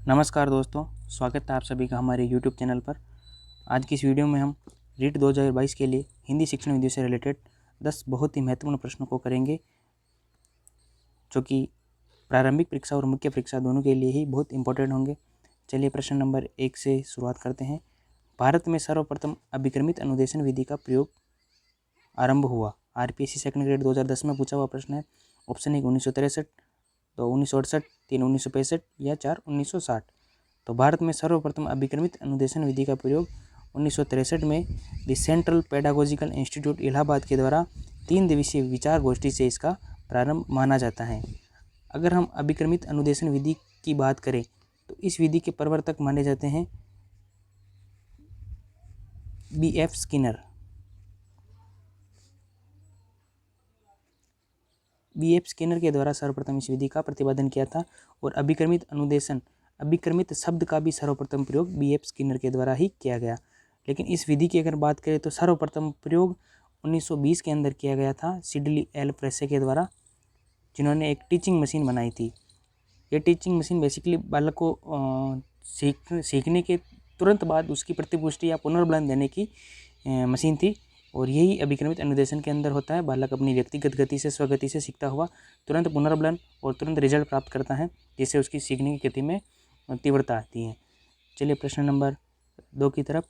नमस्कार दोस्तों, स्वागत है आप सभी का हमारे YouTube चैनल पर। आज की इस वीडियो में हम रीट 2022 के लिए हिंदी शिक्षण विधियों से रिलेटेड 10 बहुत ही महत्वपूर्ण प्रश्नों को करेंगे, जो कि प्रारंभिक परीक्षा और मुख्य परीक्षा दोनों के लिए ही बहुत इंपॉर्टेंट होंगे। चलिए प्रश्न नंबर 1 से शुरुआत करते हैं। भारत में सर्वप्रथम अभिक्रमित अनुदेशन विधि का प्रयोग आरंभ हुआ। RPSC सेकंड ग्रेड 2010 में पूछा हुआ प्रश्न है। ऑप्शन 1 1963, 2 1968, 3 1965 या 4 1960। तो भारत में सर्वप्रथम अभिक्रमित अनुदेशन विधि का प्रयोग 1963 में the central pedagogical institute Allahabad के द्वारा 3 दिवसीय विचार गोष्ठी से इसका प्रारंभ माना जाता है। अगर हम अभिक्रमित अनुदेशन विधि की बात करें तो इस विधि के प्रवर्तक माने जाते हैं BF स्किनर। BF स्किनर के द्वारा सर्वप्रथम इस विधि का प्रतिपादन किया था और अभिक्रमित शब्द का भी सर्वप्रथम प्रयोग BF स्किनर के द्वारा ही किया गया। लेकिन इस विधि की अगर बात करें तो सर्वप्रथम प्रयोग 1920 के अंदर किया गया था सिडली एल प्रेसे के द्वारा, जिन्होंने एक टीचिंग मशीन बनाई थी। ये टीचिंग मशीन बेसिकली बालक को सीखने के तुरंत बाद उसकी प्रतिपुष्टि या पुनर्बलन देने की मशीन थी, और यही अभिक्रमित अनुदेशन के अंदर होता है। बालक अपनी व्यक्तिगत गति से स्वगति से सीखता हुआ तुरंत पुनर्बलन और तुरंत रिजल्ट प्राप्त करता है, जिससे उसकी सीखने की गति में तीव्रता आती है। चलिए प्रश्न नंबर 2 की तरफ।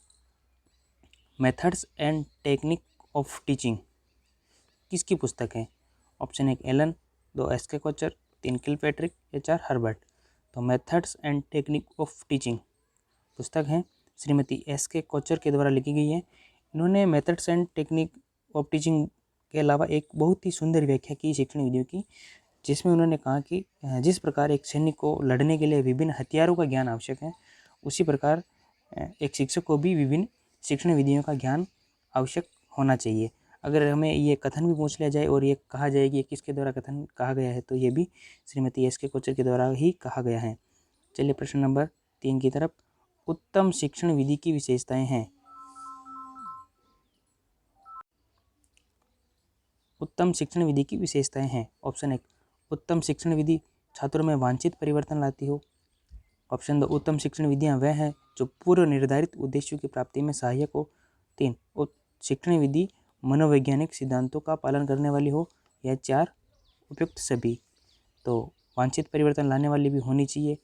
Methods and technique of teaching किसकी पुस्तक है? Option 1 Allen, 2 SK Kochar, 3 Kilpatrick या 4 हर्बर्ट। तो methods and technique of teaching पुस्तक है श्रीमती SK कोचर के द्वारा लिखी गई है। इन्होंने methods and technique of teaching के अलावा एक बहुत ही सुंदर व्याख्या की शिक्षण विधियों की, जिसमें उन्होंने कहा कि जिस प्रकार एक सैनिक को लड़ने के लिए विभिन्न हथियारों का ज्ञान आवश्यक है, उसी प्रकार एक शिक्षक को भी विभिन्न शिक्षण विधियों का ज्ञान आवश्यक होना चाहिए। अगर हमें ये कथन भी पूछ लिया जाए और ये कहा जाए कि ये किसके द्वारा कथन कहा गया है, तो ये भी श्रीमती SK कोचर के द्वारा ही कहा गया है। चलिए प्रश्न नंबर 3 की तरफ। उत्तम शिक्षण विधि की विशेषताएं हैं। उत्तम शिक्षण विधि की विशेषताएं हैं। ऑप्शन 1 उत्तम शिक्षण विधि छात्रों में वांछित परिवर्तन लाती हो। ऑप्शन 2 उत्तम शिक्षण विधियां वह हैं जो पूर्व निर्धारित उद्देश्यों की प्राप्ति में सहायक हो। 3 शिक्षण विधि मनोवैज्ञानिक सिद्धांतों का पालन करने वाली हो। या 4 उपयुक्त सभी। तो वांछित परिवर्तन लाने वाली भी होनी चाहिए,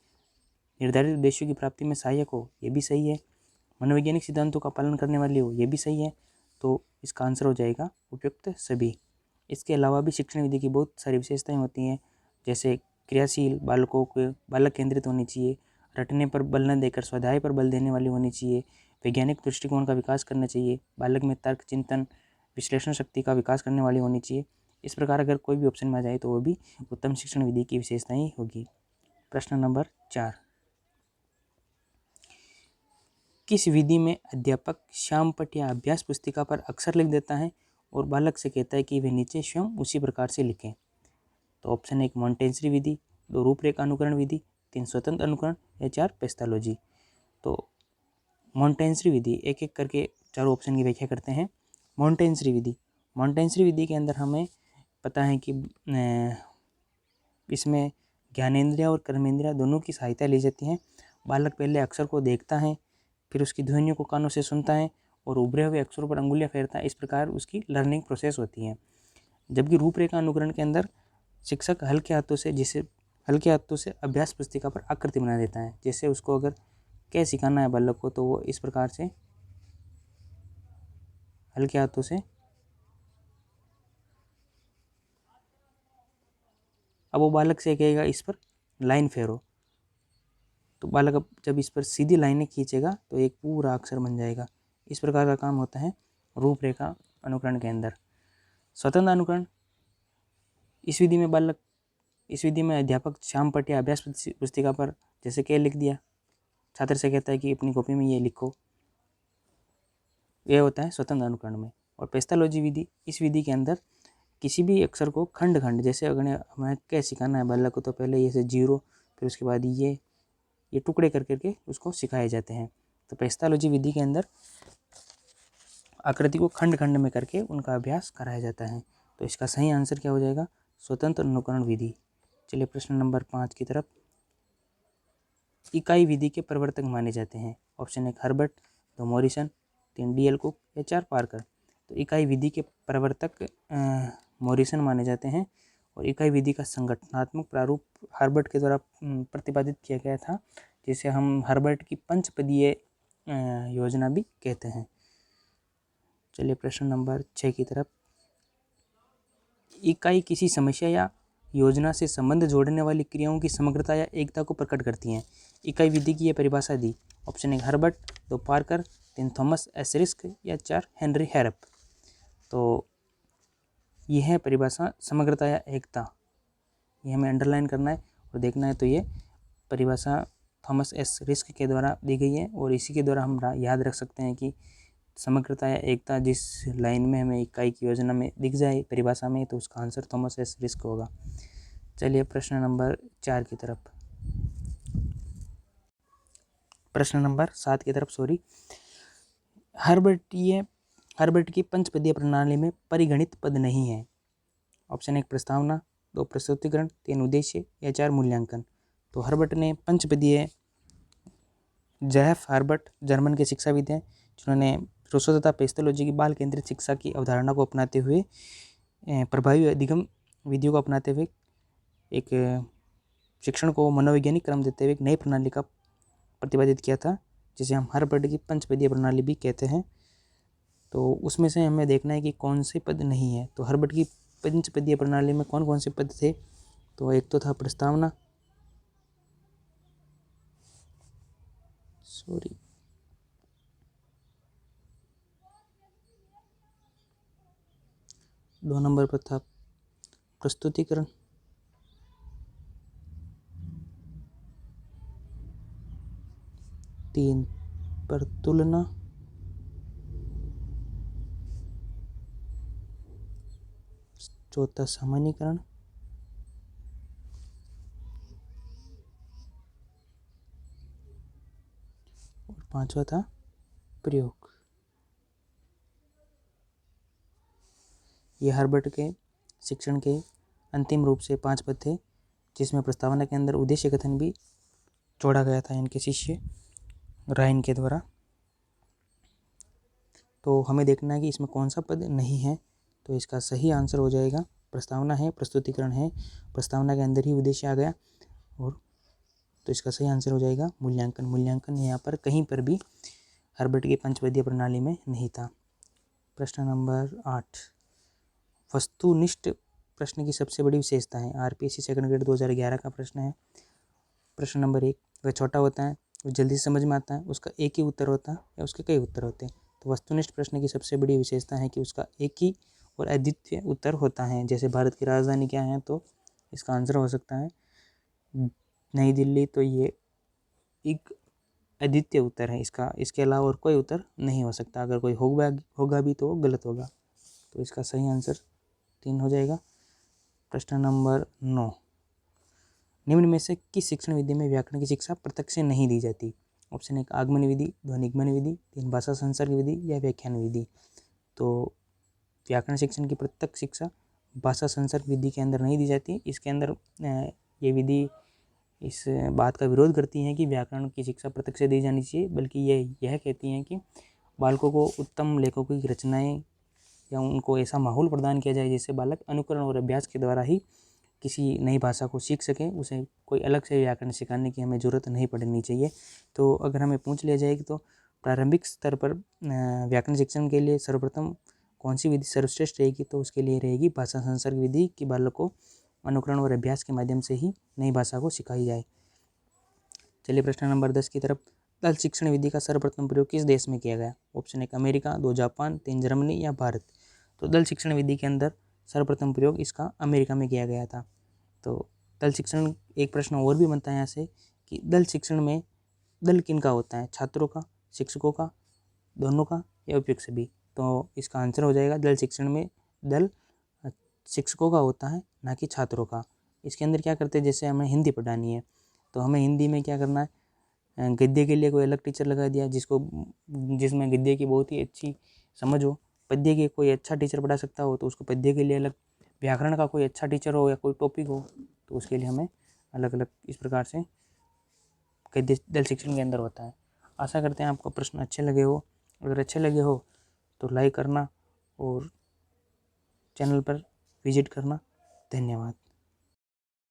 निर्धारित उद्देश्यों की प्राप्ति में सहायक हो, ये भी सही है, मनोवैज्ञानिक सिद्धांतों का पालन करने वाली हो, ये भी सही है। तो इसका आंसर हो जाएगा उपयुक्त सभी। इसके अलावा भी शिक्षण विधि की बहुत सारी विशेषताएं होती हैं, जैसे क्रियाशील, बालकों को बालक केंद्रित होनी चाहिए, रटने पर बल न देकर स्वाध्याय पर बल देने वाली होनी चाहिए, वैज्ञानिक दृष्टिकोण का विकास करना चाहिए, बालक में तर्क, चिंतन, विश्लेषण शक्ति का विकास करने वाली होनी चाहिए। इस प्रकार अगर कोई भी ऑप्शन में आ जाए तो वो भी उत्तम शिक्षण विधि की विशेषताएं होगी। प्रश्न नंबर 4। किस विधि में अध्यापक श्यामपट्ट या अभ्यास पुस्तिका पर अक्षर लिख देता है और बालक से कहता है कि वे नीचे स्वयं उसी प्रकार से लिखें? तो ऑप्शन 1 मॉन्टेसरी विधि, 2 रूपरेखा अनुकरण विधि, 3 स्वतंत्र अनुकरण या 4 पेस्थोलॉजी। तो मॉन्टेसरी विधि एक एक करके चारों ऑप्शन की व्याख्या करते हैं। मॉन्टेसरी विधि के अंदर हमें पता है कि इसमें ज्ञानेंद्रिय और कर्मेंद्रिय दोनों की सहायता ली जाती है। बालक पहले अक्षर को देखता है, फिर उसकी ध्वनियों को कानों से सुनता है और उभरे हुए अक्षरों पर अंगुलियां फेरता है। इस प्रकार उसकी लर्निंग प्रोसेस होती है। जबकि रूपरेखा अनुकरण के अंदर शिक्षक हल्के हाथों से अभ्यास पुस्तिका पर आकृति बना देता है। जैसे उसको अगर क्या सिखाना है बालक को, तो वो इस प्रकार से हल्के हाथों से, अब वो बालक से कहेगा इस पर लाइन फेरो, तो बालक अब जब इस पर सीधी लाइनें खींचेगा तो एक पूरा अक्षर बन जाएगा। इस प्रकार का काम होता है रूपरेखा अनुकरण के अंदर। स्वतंत्र अनुकरण, इस विधि में अध्यापक श्यामपट्ट या अभ्यास पुस्तिका पर जैसे क्या लिख दिया, छात्र से कहता है कि अपनी कॉपी में ये लिखो, यह होता है स्वतंत्र अनुकरण में। और पेस्थोलॉजी विधि, इस विधि के अंदर किसी भी अक्षर को खंड खंड, जैसे अगर हमें क्या सिखाना है बालक को, तो पहले ये से 0, फिर उसके बाद ये टुकड़े कर करके उसको सिखाए जाते हैं। तो पेस्थोलॉजी विधि के अंदर आकृति को खंड खंड में करके उनका अभ्यास कराया जाता है। तो इसका सही आंसर क्या हो जाएगा? स्वतंत्र अनुकरण विधि। चलिए प्रश्न नंबर 5 की तरफ। इकाई विधि के प्रवर्तक माने जाते हैं? Option 1 Herbert, 2 Morrison, 3 D L cook या 4 पार्कर। तो इकाई विधि के प्रवर्तक मॉरिसन माने जाते हैं और इकाई विधि का संगठनात्मक प्रारूप हर्बर्ट के द्वारा प्रतिपादित किया गया था, जिसे हम हर्बर्ट की पंचपदीय योजना भी कहते हैं। चलिए प्रश्न नंबर 6 की तरफ। इकाई किसी समस्या या योजना से संबंध जोड़ने वाली क्रियाओं की समग्रता या एकता को प्रकट करती हैं। इकाई विधि की यह परिभाषा दी। ऑप्शन 1 हर्बर्ट, 2 पार्कर, 3 थॉमस एस रिस्क या 4 हेनरी हैरप। तो यह है परिभाषा समग्रता या एकता, ये हमें अंडरलाइन करना है और देखना है। तो ये परिभाषा थॉमस एस रिस्क के द्वारा दी गई है और इसी के द्वारा हम याद रख सकते हैं कि समग्रता या एकता जिस लाइन में हमें इकाई की योजना में दिख जाए परिभाषा में, तो उसका आंसर थॉमस एस रिस्क होगा। चलिए प्रश्न नंबर 4 की तरफ। प्रश्न नंबर 7 की तरफ हर्बर्ट की पंचपदीय प्रणाली में परिगणित पद नहीं है। ऑप्शन 1 प्रस्तावना, 2 प्रस्तुतिकरण, 3 उद्देश्य या 4 मूल्यांकन। तो हर्बर्ट ने पंचपदीय, जेफ हर्बर्ट जर्मन के शिक्षाविद हैं जिन्होंने रूसो तथा पेस्टोलॉजी की बाल केंद्रित शिक्षा की अवधारणा को अपनाते हुए प्रभावी अधिगम विधियों को अपनाते हुए एक शिक्षण को मनोवैज्ञानिक क्रम देते हुए एक नई प्रणाली का प्रतिपादित किया था, जिसे हम हर्बर्ट की पंचपदीय प्रणाली भी कहते हैं। तो उसमें से हमें देखना है कि कौन से पद नहीं है। तो हर्बर्ट की पंचपदीय प्रणाली में कौन कौन से पद थे? तो एक तो था प्रस्तावना, 2 नंबर पर था प्रस्तुतिकरण, 3 पर तुलना, 4 सामान्यीकरण और 5वां था प्रयोग। ये हर्बर्ट के शिक्षण के अंतिम रूप से 5 पद थे, जिसमें प्रस्तावना के अंदर उद्देश्य कथन भी जोड़ा गया था इनके शिष्य राइन के द्वारा। तो हमें देखना है कि इसमें कौन सा पद नहीं है। तो इसका सही आंसर हो जाएगा प्रस्तावना है, प्रस्तुतिकरण है, प्रस्तावना के अंदर ही उद्देश्य आ गया। और तो इसका सही आंसर हो जाएगा मूल्यांकन। मूल्यांकन यहाँ पर कहीं पर भी हर्बर्ट की पंचपदीय प्रणाली में नहीं था। प्रश्न नंबर 8, वस्तुनिष्ठ प्रश्न की सबसे बड़ी विशेषता है। आरपीएससी सेकंड ग्रेड 2011 का प्रश्न है। प्रश्न नंबर 1, वह छोटा होता है, वो जल्दी से समझ में आता है, उसका एक ही उत्तर होता है या उसके कई उत्तर होते हैं। तो वस्तुनिष्ठ प्रश्न की सबसे बड़ी विशेषता है कि उसका एक ही और अद्वितीय उत्तर होता है। जैसे भारत की राजधानी क्या है, तो इसका आंसर हो सकता है नई दिल्ली। तो ये एक अद्वितीय उत्तर है इसका, इसके अलावा और कोई उत्तर नहीं हो सकता। अगर कोई होगा भी तो गलत होगा। तो इसका सही आंसर 3 हो जाएगा। प्रश्न नंबर 9, निम्न में से किस शिक्षण विधि में व्याकरण की शिक्षा प्रत्यक्ष से नहीं दी जाती? ऑप्शन 1 आगमन विधि, 2 निगमन विधि, 3 भाषा संसर्ग विधि या व्याख्यान विधि। तो व्याकरण शिक्षण की प्रत्यक्ष शिक्षा भाषा संसर्ग विधि के अंदर नहीं दी जाती। इसके अंदर ये विधि इस बात का विरोध करती हैं कि व्याकरण की शिक्षा प्रत्यक्ष से दी जानी चाहिए, बल्कि यह कहती हैं कि बालकों को उत्तम लेखकों की रचनाएं या उनको ऐसा माहौल प्रदान किया जाए जिससे बालक अनुकरण और अभ्यास के द्वारा ही किसी नई भाषा को सीख सकें। उसे कोई अलग से व्याकरण सिखाने की हमें ज़रूरत नहीं पड़नी चाहिए। तो अगर हमें पूछ लिया जाए कि तो प्रारंभिक स्तर पर व्याकरण शिक्षण के लिए सर्वप्रथम कौन सी विधि सर्वश्रेष्ठ रहेगी, तो उसके लिए रहेगी भाषा संसर्ग विधि की बालक को अनुकरण और अभ्यास के माध्यम से ही नई भाषा को सिखाई जाए। चलिए प्रश्न नंबर 10 की तरफ। दल शिक्षण विधि का सर्वप्रथम प्रयोग किस देश में किया गया? ऑप्शन 1 अमेरिका, 2 जापान, 3 जर्मनी या भारत। तो दल शिक्षण विधि के अंदर सर्वप्रथम प्रयोग इसका अमेरिका में किया गया था। तो दल शिक्षण, एक प्रश्न और भी बनता है यहाँ से कि दल शिक्षण में दल किनका होता है? छात्रों का, शिक्षकों का, दोनों का या उपयुक्त सभी। तो इसका आंसर हो जाएगा दल शिक्षण में दल शिक्षकों का होता है, ना कि छात्रों का। इसके अंदर क्या करते हैं, जैसे हमें हिंदी पढ़ानी है तो हमें हिंदी में क्या करना है, गद्य के लिए कोई अलग टीचर लगा दिया जिसमें गद्य की बहुत ही अच्छी समझ हो। पद्य के कोई अच्छा टीचर पढ़ा सकता हो तो उसको पद्य के लिए अलग, व्याकरण का कोई अच्छा टीचर हो या कोई टॉपिक हो तो उसके लिए हमें अलग अलग इस प्रकार से आपके दल शिक्षण के अंदर होता है। आशा करते हैं आपको प्रश्न अच्छे लगे हो। अगर अच्छे लगे हो तो लाइक करना और चैनल पर विजिट करना। धन्यवाद।